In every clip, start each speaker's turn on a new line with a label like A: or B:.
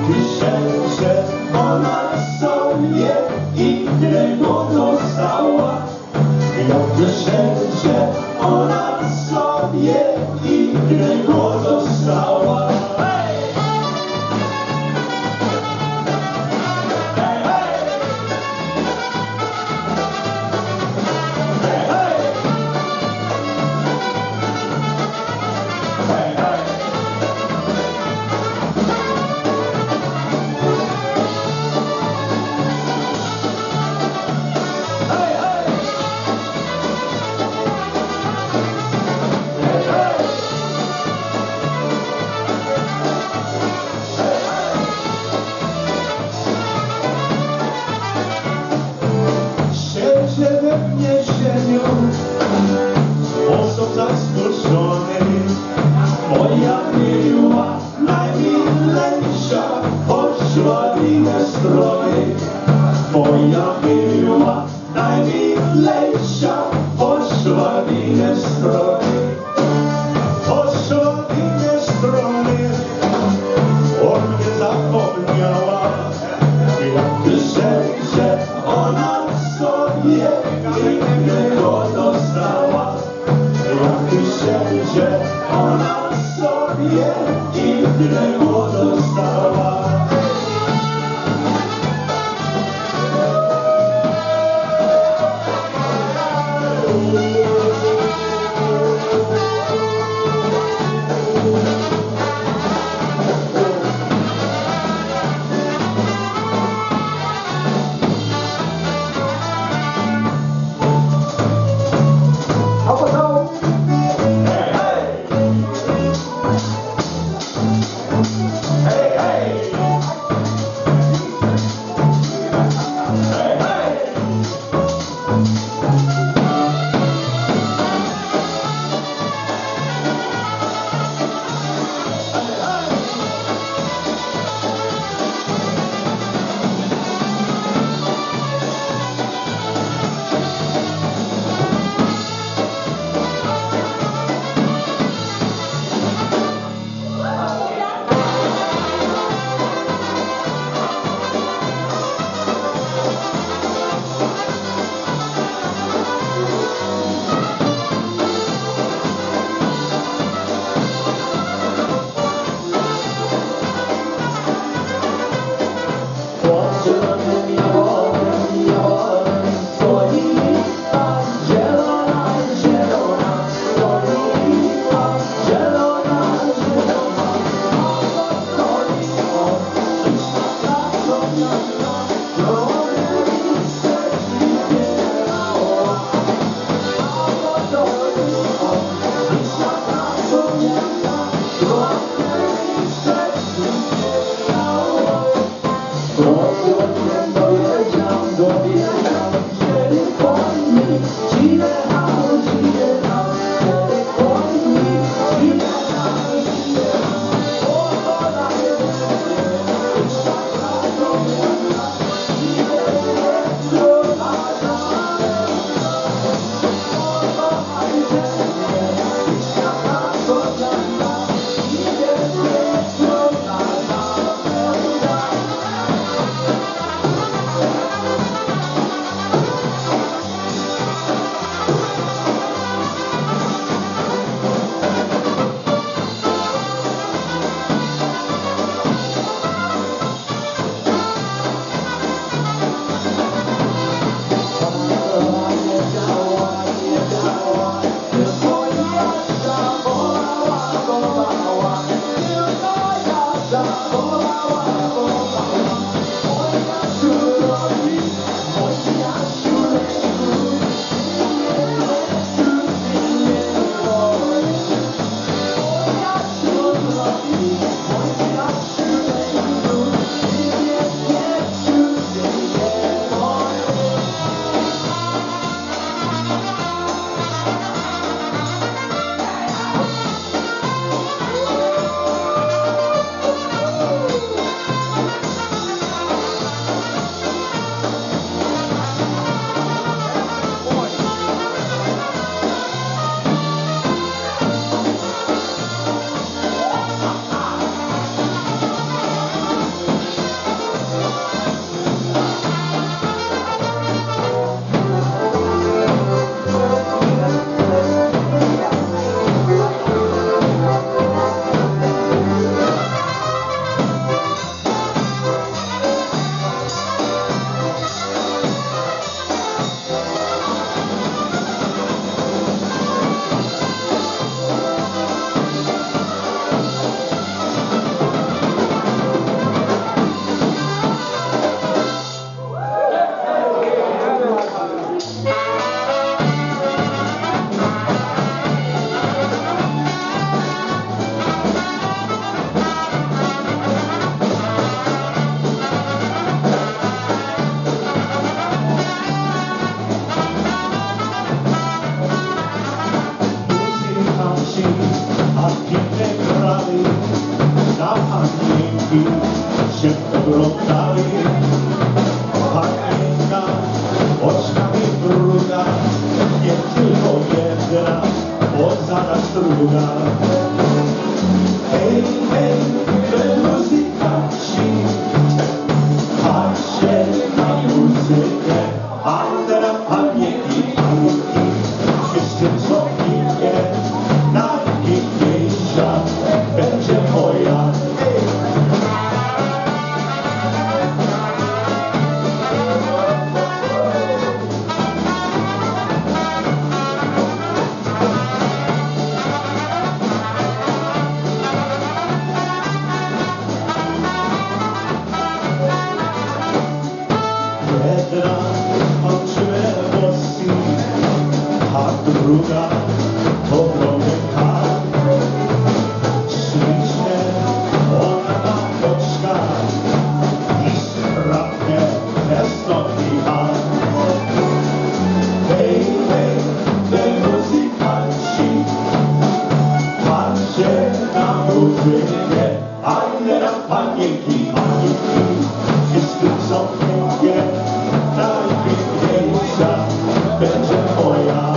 A: pisze, że ona sobie innego dostała. Ja piszę, że ona sobie innego dostała. We mnie ziemią, sposób zaskoczony. Moja miła, najmilejsza, poszła w inne strony. Moja miła, najmilejsza, poszła w inne strony. Poszła w inne strony, o mnie zapomniała. Ja piszę, że ona sobie innego dostała. Ja piszę, że ona sobie innego dostała. wyjdzie, ale na panienki, jest tu co pięknie, najpiękniejsza będzie moja.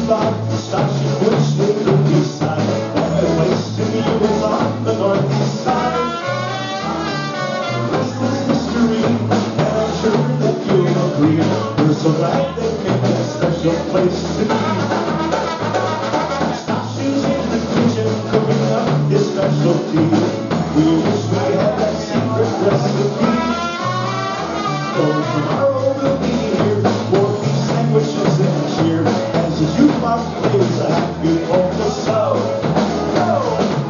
A: The station which stood on the east side, the place to me was on the northeast side. This is history, and I'm sure that you'll agree. We're so glad they made it a special place to be. Statues in the kitchen cooking up his specialty. We wish we had that secret recipe. So tomorrow we'll be here for these sandwiches and cheer. The jukebox plays a happy polka song.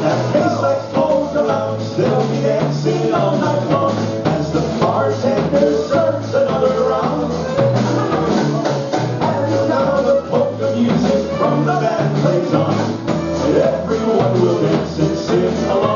A: That bass like polka lounge, they'll be dancing all night long as the bartender serves another round. And now the polka music from the band plays on, and everyone will dance and sing along.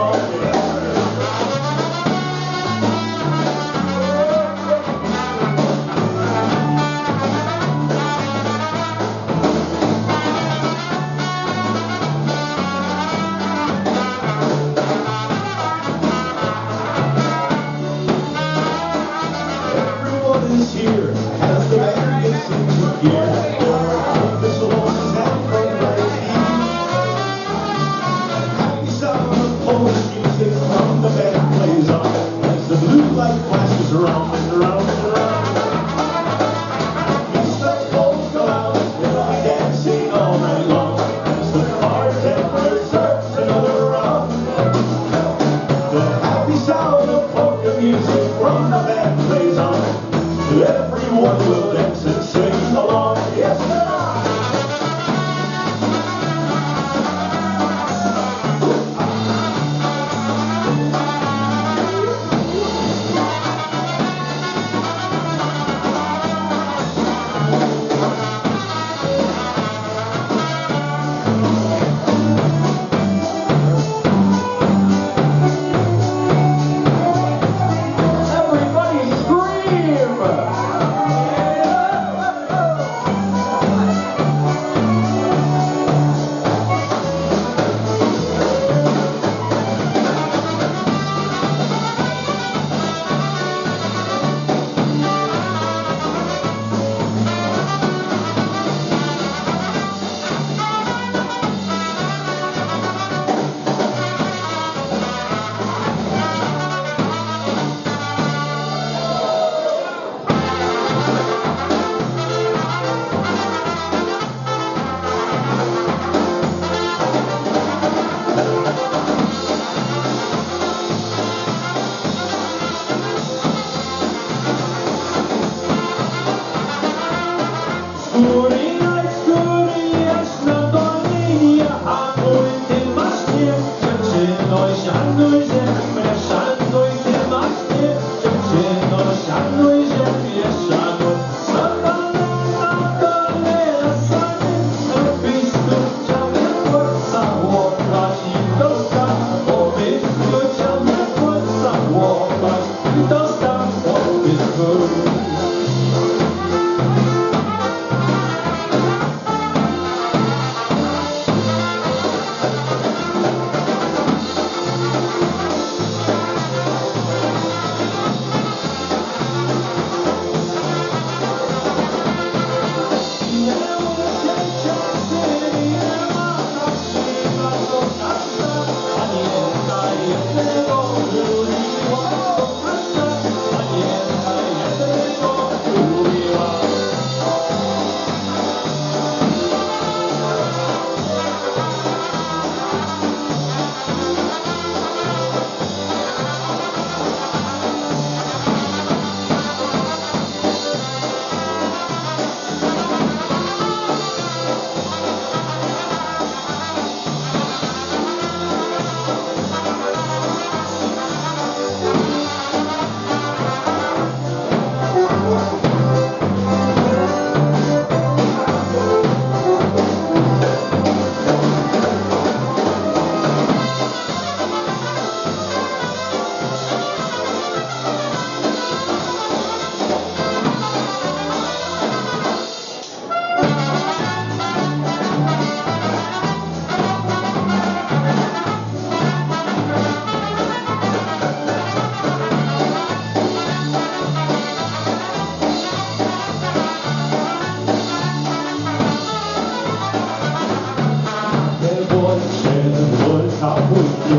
A: Na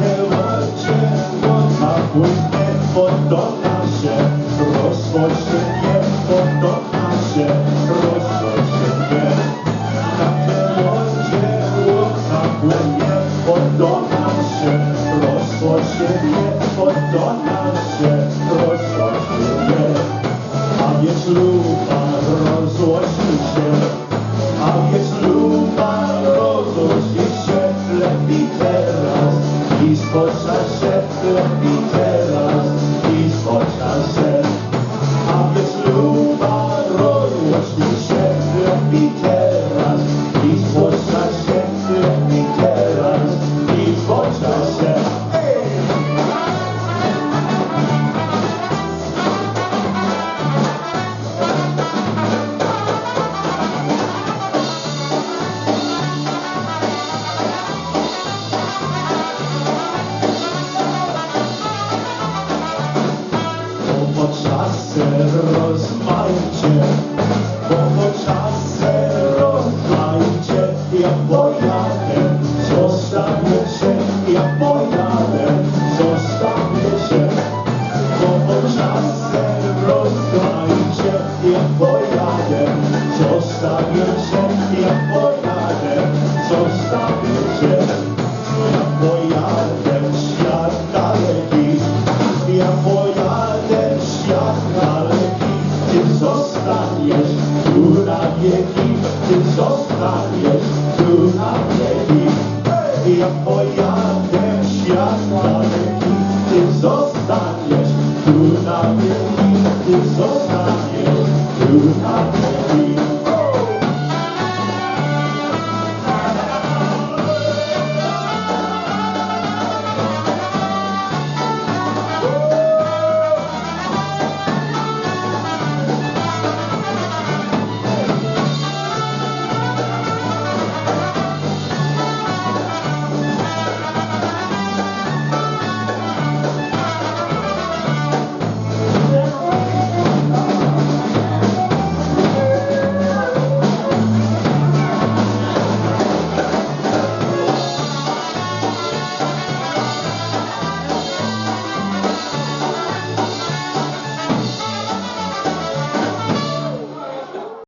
A: te łodzie woda płynie, podoba się, rozpocznie, podoba się, rozpocznie. Na te łodzie woda płynie, podoba się, rozpocznie, podoba się, rozpocznie. A więc luba rozłoży się, a więc luba rozłoży się, lepiej teraz i spocza się, lepiej teraz i spocza się. A więc luba rozłoży się, lepiej teraz i spocza się, lepiej teraz i spocza się. Po czasy rozmaicie, po czasy rozmaicie, ja pojadę, zostawię się, ja pojadę, zostawię się. Po czasy rozmaicie, ja pojadę, zostawię się, ja pojadę, zostawię się. Ja pojadę w świat daleki, ja pojadę w świat daleki, ty zostaniesz tu na wieki, ty zostaniesz tu na wieki. Ja pojadę w świat daleki, ty zostaniesz tu na wieki, ty zostaniesz tu na wieki.